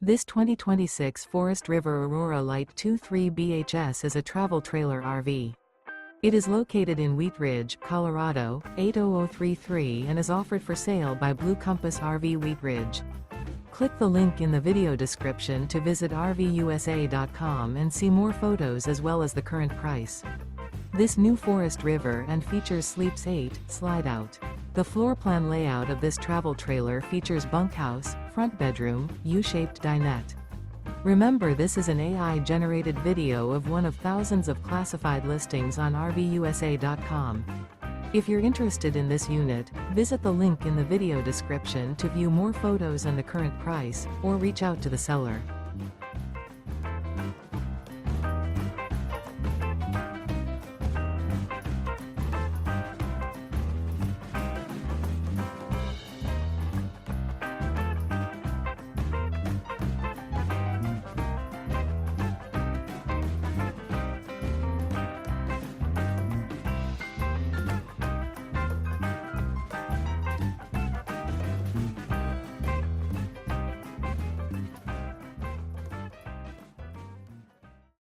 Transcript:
This 2026 Forest River Aurora Light 23 BHS is a travel trailer RV. It is located in Wheat Ridge, Colorado, 80033 and is offered for sale by Blue Compass RV Wheat Ridge. Click the link in the video description to visit RVUSA.com and see more photos as well as the current price. This new Forest River and features Sleeps 8, Slideout. The floor plan layout of this travel trailer features bunkhouse, front bedroom, U-shaped dinette. Remember, this is an AI-generated video of one of thousands of classified listings on RVUSA.com. If you're interested in this unit, visit the link in the video description to view more photos and the current price, or reach out to the seller.